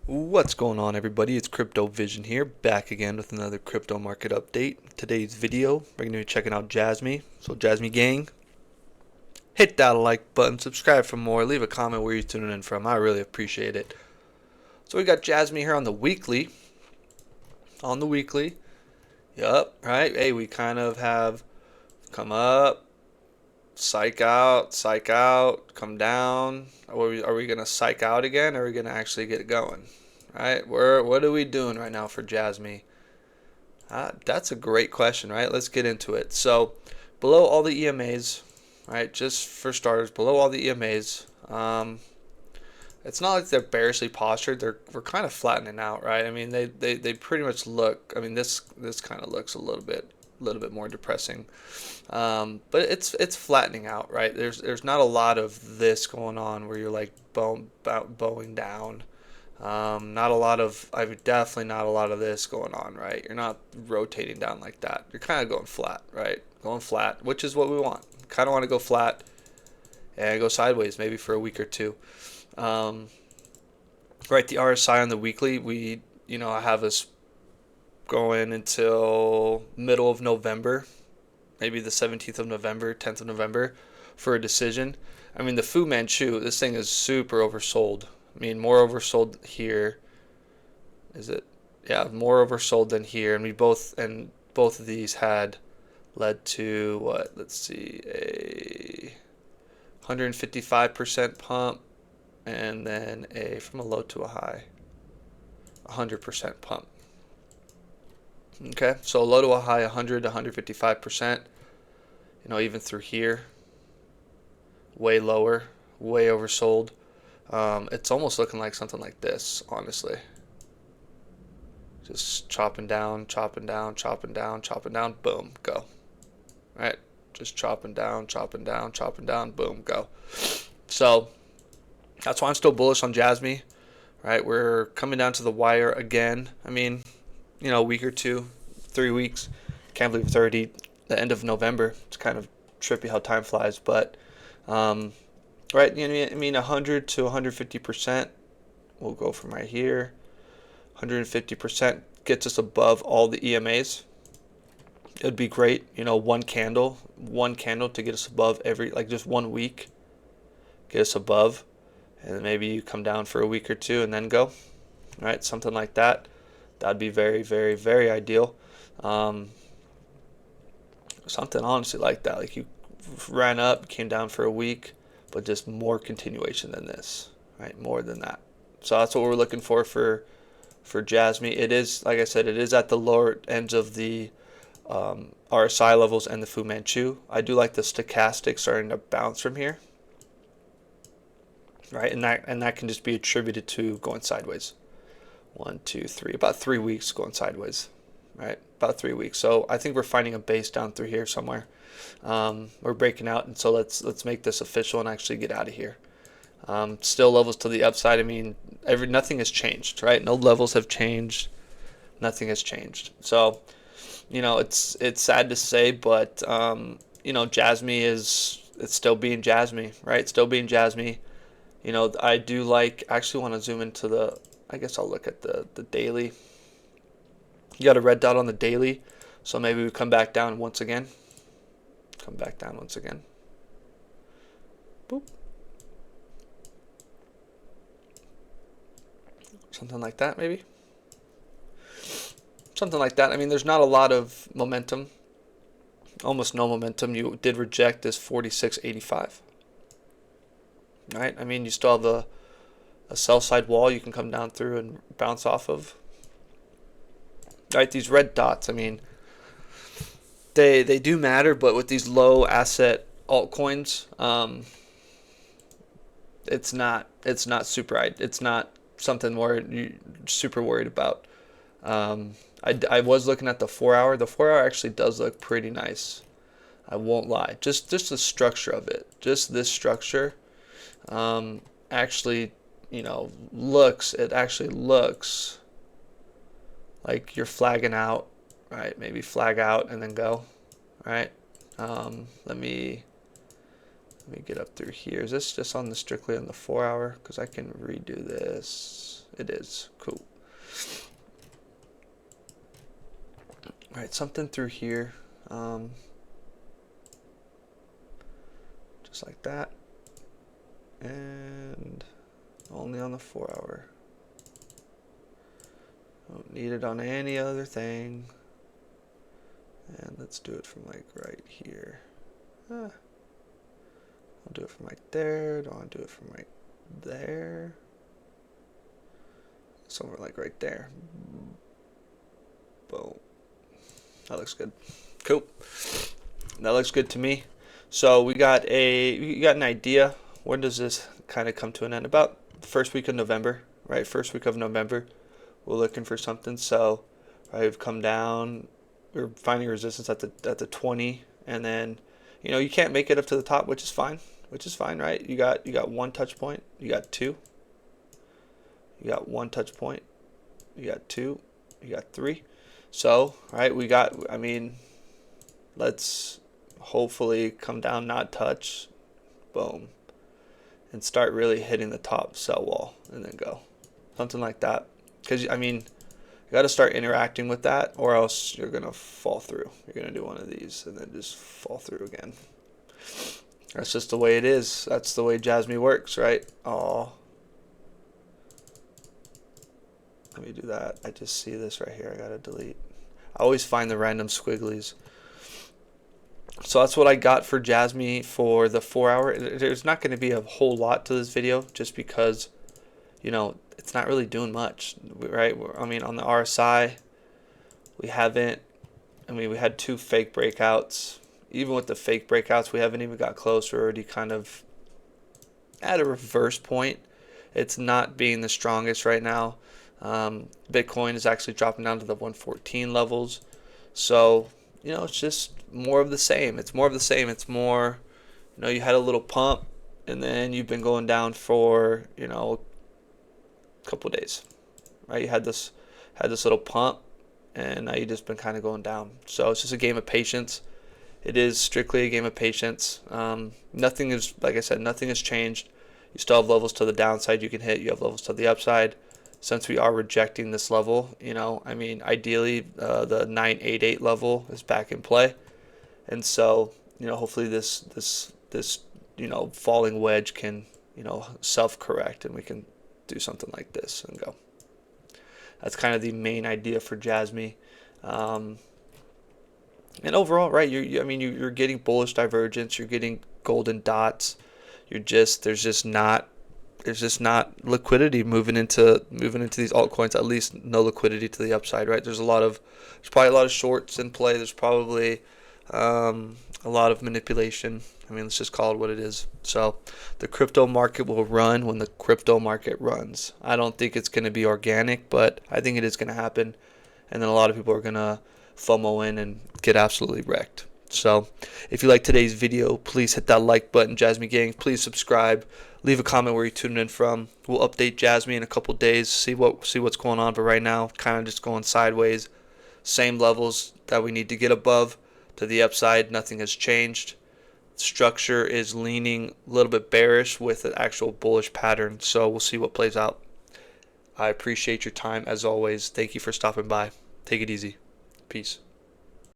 What's going on, everybody? It's Crypto Vision here, back again with another crypto market update. Today's video, we're going to be checking out JASMY. So JASMY gang, hit that like button, subscribe for more, leave a comment where you're tuning in from. I really appreciate it. So we got JASMY here on the weekly. On the weekly. Yup, right? Hey, we kind of have come up, psych out, come down. Are we going to psych out again, or are we going to actually get it going? Right? What are we doing right now for JASMY? That's a great question, right? Let's get into it. So, below all the EMAs, right? Just for starters, below all the EMAs, it's not like they're bearishly postured. We're kind of flattening out, right? I mean, they pretty much look. I mean, this kind of looks a little bit more depressing, but it's flattening out, right? There's not a lot of this going on where you're like bowing down. Not a lot of, I mean, definitely not a lot of this going on, right? You're not rotating down like that. You're kind of going flat, right? Going flat, which is what we want. Kind of want to go flat and go sideways, maybe for a week or two. Um, right, the RSI on the weekly, I have us going until middle of November, maybe the 17th of November, 10th of November for a decision. I mean, the Fu Manchu, this thing is super oversold. I mean, more oversold here. Is it? Yeah, more oversold than here, and both of these had led to what? Let's see, a 155% pump, and then a from a low to a high, 100% pump. Okay, so low to a high, 100 to 155%. Even through here, way lower, way oversold. It's almost looking like something like this, honestly. Just chopping down, chopping down, chopping down, chopping down, boom, go. Right? Just chopping down, chopping down, chopping down, boom, go. So that's why I'm still bullish on JASMY. Right? We're coming down to the wire again. I mean, a week or two, 3 weeks. Can't believe it's already the end of November. It's kind of trippy how time flies, but right. I mean, 100 to 150%. We'll go from right here. 150% gets us above all the EMAs. It'd be great, one candle to get us above every, like just 1 week, get us above, and then maybe you come down for a week or two and then go, right? Something like that. That'd be very, very, very ideal. Um, Something honestly like that. Like you ran up, came down for a week, but just more continuation than this, right? More than that. So that's what we're looking for JASMY. It is, like I said, it is at the lower ends of the RSI levels and the Fu Manchu. I do like the stochastic starting to bounce from here, right? And that can just be attributed to going sideways. 1, 2, 3, about 3 weeks going sideways, right? About 3 weeks. So I think we're finding a base down through here somewhere. We're breaking out, and so let's make this official and actually get out of here. Still levels to the upside. I mean, nothing has changed, right? No levels have changed. Nothing has changed. So, it's sad to say, but JASMY it's still being JASMY, right? Still being JASMY. I do actually want to zoom into I guess I'll look at the daily. You got a red dot on the daily, so maybe we come back down once again. Come back down once again. Boop. Something like that, maybe. Something like that. I mean, there's not a lot of momentum. Almost no momentum. You did reject this 46.85. Right? I mean, you still have a sell side wall you can come down through and bounce off of. Right? These red dots, I mean, they do matter, but with these low asset altcoins, it's not something you're super worried about. I was looking at the 4 hour. The 4 hour actually does look pretty nice. I won't lie. Just the structure of it. Just this structure actually, it actually looks like you're flagging out, right? Maybe flag out and then go, right? Let me Let me get up through here. Is this just on the strictly on the 4 hour? Because I can redo this. It is. Cool. All right, something through here. Just like that. And only on the 4 hour. Don't need it on any other thing. And let's do it from like right here. I'll do it from right there. Don't want to do it from right there. Somewhere like right there. Boom. That looks good. Cool. That looks good to me. So we got an idea. When does this kind of come to an end? About the first week of November, right? First week of November. We're looking for something. So we've come down. We're finding resistance at the 20, and then you can't make it up to the top, which is fine. Right? You got one touch point. You got two. You got one touch point. You got two. You got three. So right, let's hopefully come down, not touch, boom, and start really hitting the top sell wall, and then go something like that. Because you got to start interacting with that, or else you're gonna fall through. You're gonna do one of these and then just fall through again. That's just the way it is. That's the way JASMY works, right? Oh, let me do that. I just see this right here. I gotta delete. I always find the random squigglies. So that's what I got for JASMY for the 4 hour. There's not going to be a whole lot to this video, just because it's not really doing much, right? On the RSI, we haven't. We had 2 fake breakouts. Even with the fake breakouts, we haven't even got close. We're already kind of at a reverse point. It's not being the strongest right now. Bitcoin is actually dropping down to the 114 levels. So, it's just more of the same. It's more of the same. It's more, you had a little pump, and then you've been going down for, a couple days, right? You had this little pump, and now you've just been kind of going down. So it's just a game of patience. It is strictly a game of patience. Nothing is, like I said, nothing has changed. You still have levels to the downside you can hit. You have levels to the upside. Since we are rejecting this level, ideally the 988 level is back in play, and so hopefully this falling wedge can self-correct, and we can do something like this and go. That's kind of the main idea for JASMY, and overall, right? You're getting bullish divergence. You're getting golden dots. There's just not liquidity moving into these altcoins. At least no liquidity to the upside, right? There's probably a lot of shorts in play. There's probably a lot of manipulation. Let's just call it what it is. So the crypto market will run when the crypto market runs. I don't think it's going to be organic, but I think it is going to happen. And then a lot of people are going to FOMO in and get absolutely wrecked. So if you like today's video, please hit that like button, JASMY gang. Please subscribe. Leave a comment where you're tuning in from. We'll update JASMY in a couple days, see what's going on. But right now, kind of just going sideways. Same levels that we need to get above to the upside. Nothing has changed. Structure is leaning a little bit bearish with an actual bullish pattern. So we'll see what plays out. I appreciate your time as always. Thank you for stopping by. Take it easy. Peace.